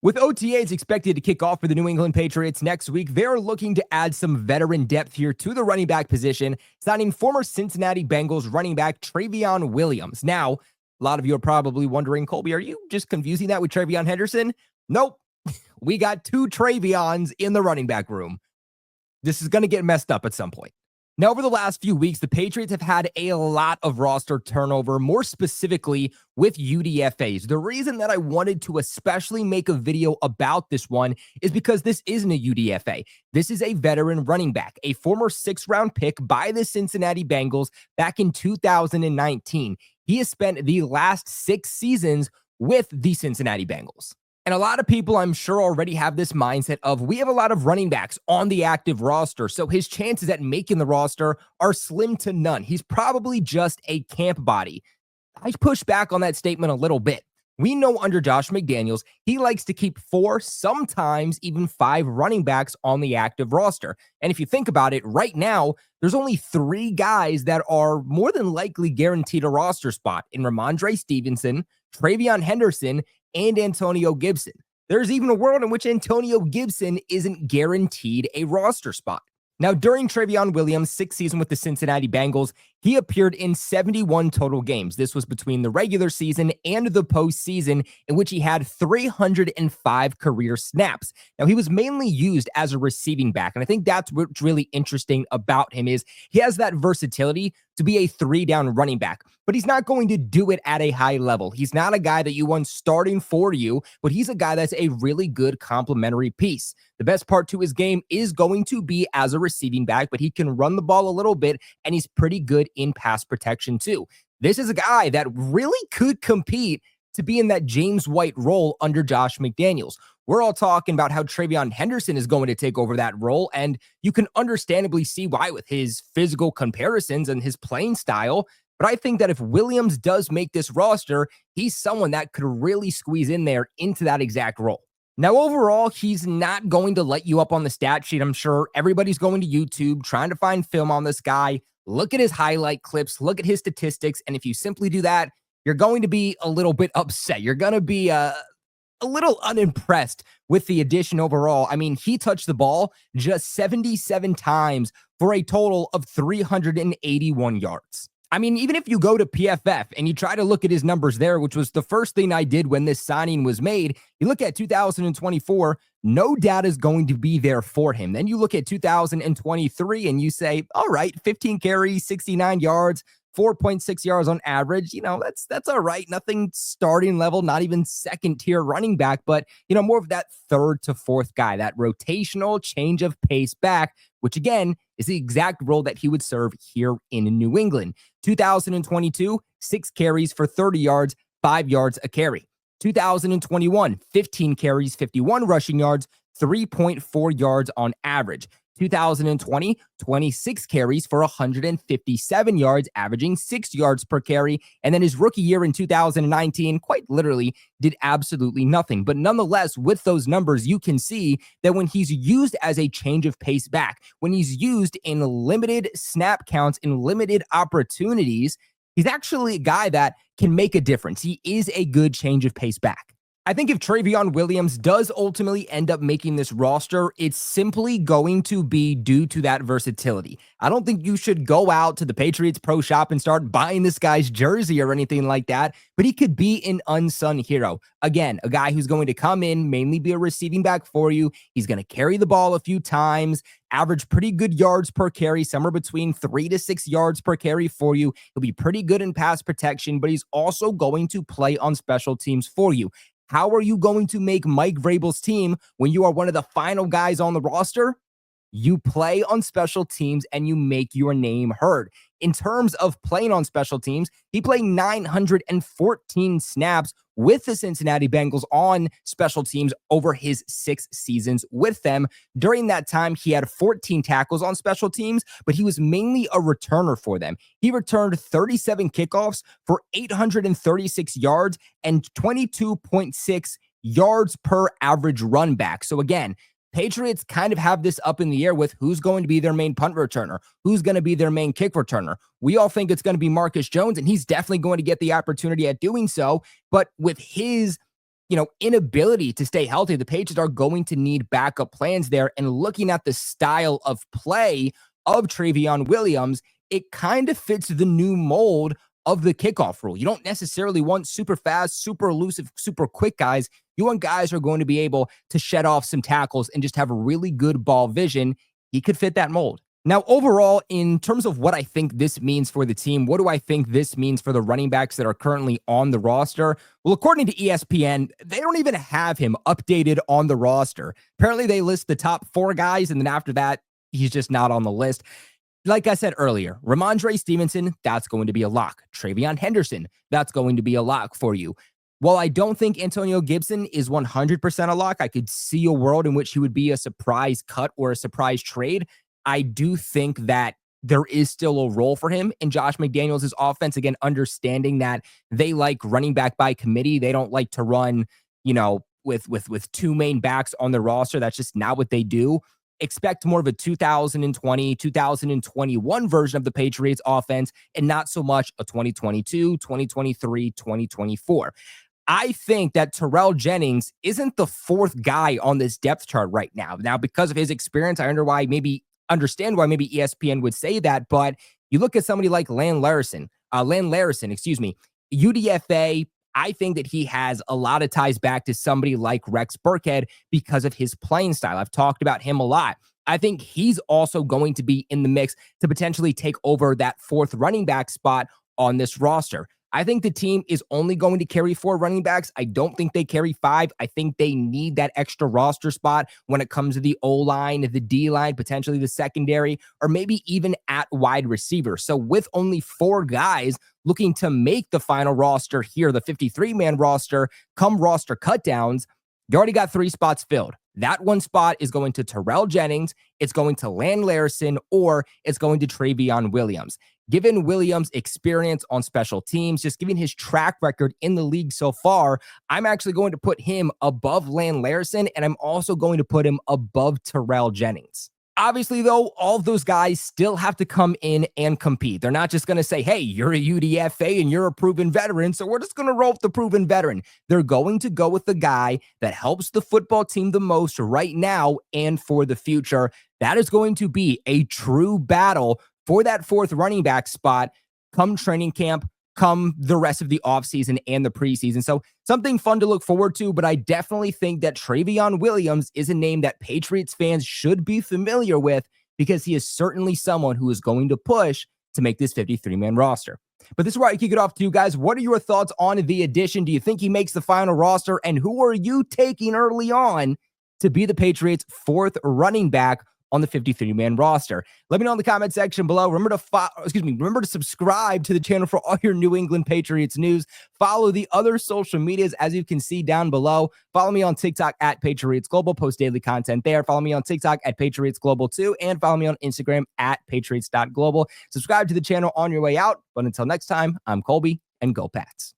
With OTAs expected to kick off for the New England Patriots next week, they're looking to add some veteran depth here to the running back position, signing former Cincinnati Bengals running back Trayveon Williams. Now, a lot of you are probably wondering, Colby, are you just confusing that with TreVeyon Henderson? Nope. We got two TreVeyons in the running back room. This is going to get messed up at some point. Now, over the last few weeks, the Patriots have had a lot of roster turnover, more specifically with UDFAs. The reason that I wanted to especially make a video about this one is because this isn't a UDFA. This is a veteran running back, a former sixth-round pick by the Cincinnati Bengals back in 2019. He has spent the last 6 seasons with the Cincinnati Bengals. And a lot of people, I'm sure, already have this mindset of we have a lot of running backs on the active roster, so his chances at making the roster are slim to none. He's probably just a camp body. I push back on that statement a little bit. We know under Josh McDaniels, he likes to keep 4, sometimes even 5 running backs on the active roster. And if you think about it, right now, there's only 3 guys that are more than likely guaranteed a roster spot in Rhamondre, Stevenson, TreVeyon Henderson, and Antonio Gibson. There's even a world in which Antonio Gibson isn't guaranteed a roster spot. Now, during Trayveon Williams' 6th season with the Cincinnati Bengals, he appeared in 71 total games. This was between the regular season and the postseason, in which he had 305 career snaps. Now, he was mainly used as a receiving back, and I think that's what's really interesting about him is he has that versatility to be a 3-down running back, but he's not going to do it at a high level. He's not a guy that you want starting for you, but he's a guy that's a really good complementary piece. The best part to his game is going to be as a receiving back, but he can run the ball a little bit, and he's pretty good in pass protection too. This is a guy that really could compete to be in that James White role under Josh McDaniels. We're all talking about how TreVeyon Henderson is going to take over that role, and you can understandably see why with his physical comparisons and his playing style. But I think that if Williams does make this roster, he's someone that could really squeeze in there into that exact role. Now, overall, he's not going to let you up on the stat sheet. I'm sure everybody's going to YouTube trying to find film on this guy. Look at his highlight clips, look at his statistics, and if you simply do that, you're going to be a little bit upset. You're going to be a little unimpressed with the addition overall. I mean, he touched the ball just 77 times for a total of 381 yards. I mean, even if you go to PFF and you try to look at his numbers there, which was the first thing I did when this signing was made, you look at 2024, no data is going to be there for him. Then you look at 2023 and you say, all right, 15 carries, 69 yards, 4.6 yards on average. That's all right. Nothing starting level, not even second tier running back, but, more of that 3rd to 4th guy, that rotational change of pace back, which again is the exact role that he would serve here in New England. 2022, 6 carries for 30 yards, 5 yards a carry. 2021, 15 carries, 51 rushing yards, 3.4 yards on average. 2020, 26 carries for 157 yards, averaging 6 yards per carry. And then his rookie year in 2019, quite literally, did absolutely nothing. But nonetheless, with those numbers, you can see that when he's used as a change of pace back, when he's used in limited snap counts, in limited opportunities, he's actually a guy that can make a difference. He is a good change of pace back. I think if TreVeyon Williams does ultimately end up making this roster, it's simply going to be due to that versatility. I don't think you should go out to the Patriots Pro Shop and start buying this guy's jersey or anything like that, but he could be an unsung hero. Again, a guy who's going to come in, mainly be a receiving back for you. He's going to carry the ball a few times, average pretty good yards per carry, somewhere between 3 to 6 yards per carry for you. He'll be pretty good in pass protection, but he's also going to play on special teams for you. How are you going to make Mike Vrabel's team when you are one of the final guys on the roster? You play on special teams and you make your name heard. In terms of playing on special teams, he played 914 snaps with the Cincinnati Bengals on special teams over his 6 seasons with them. During that time, he had 14 tackles on special teams, but he was mainly a returner for them. He returned 37 kickoffs for 836 yards and 22.6 yards per average run back. So again, Patriots kind of have this up in the air with who's going to be their main punt returner, who's going to be their main kick returner. We all think it's going to be Marcus Jones, and he's definitely going to get the opportunity at doing so. But with his inability to stay healthy, the Patriots are going to need backup plans there. And looking at the style of play of Trayveon Williams, it kind of fits the new mold of the kickoff rule. You don't necessarily want super fast, super elusive, super quick guys. You want guys who are going to be able to shed off some tackles and just have really good ball vision. He could fit that mold. Now, overall, in terms of what I think this means for the team, what do I think this means for the running backs that are currently on the roster? Well, according to ESPN, they don't even have him updated on the roster. Apparently, they list the top 4 guys, and then after that, he's just not on the list. Like I said earlier, Rhamondre Stevenson, that's going to be a lock. TreVeyon Henderson, that's going to be a lock for you. While I don't think Antonio Gibson is 100% a lock, I could see a world in which he would be a surprise cut or a surprise trade. I do think that there is still a role for him in Josh McDaniels' offense. Again, understanding that they like running back by committee. They don't like to run, with 2 main backs on the roster. That's just not what they do. Expect more of a 2020, 2021 version of the Patriots offense and not so much a 2022, 2023, 2024. I think that Terrell Jennings isn't the 4th guy on this depth chart right now. Now, because of his experience, I understand why maybe ESPN would say that, but you look at somebody like Lan Larson, UDFA, I think that he has a lot of ties back to somebody like Rex Burkhead because of his playing style. I've talked about him a lot. I think he's also going to be in the mix to potentially take over that 4th running back spot on this roster. I think the team is only going to carry 4 running backs. I don't think they carry 5. I think they need that extra roster spot when it comes to the O-line, the D-line, potentially the secondary, or maybe even at wide receiver. So with only 4 guys looking to make the final roster here, the 53-man roster, come roster cutdowns, you already got 3 spots filled. That 1 spot is going to Terrell Jennings, it's going to Lan Larson, or it's going to Trayveon Williams. Given Williams' experience on special teams, just given his track record in the league so far, I'm actually going to put him above Lan Larson, and I'm also going to put him above Terrell Jennings. Obviously, though, all of those guys still have to come in and compete. They're not just going to say, hey, you're a UDFA and you're a proven veteran, so we're just going to roll with the proven veteran. They're going to go with the guy that helps the football team the most right now and for the future. That is going to be a true battle for that 4th running back spot come training camp, come the rest of the offseason and the preseason. So something fun to look forward to, but I definitely think that Trayveon Williams is a name that Patriots fans should be familiar with because he is certainly someone who is going to push to make this 53-man roster. But this is where I kick it off to you guys. What are your thoughts on the addition? Do you think he makes the final roster? And who are you taking early on to be the Patriots' 4th running back on the 53-man roster? Let me know in the comment section below. Remember to subscribe to the channel for all your New England Patriots news. Follow the other social medias as you can see down below. Follow me on TikTok at Patriots Global. Post daily content there. Follow me on TikTok at Patriots Global 2 and follow me on Instagram at Patriots.global. Subscribe to the channel on your way out. But until next time, I'm Colby and go Pats.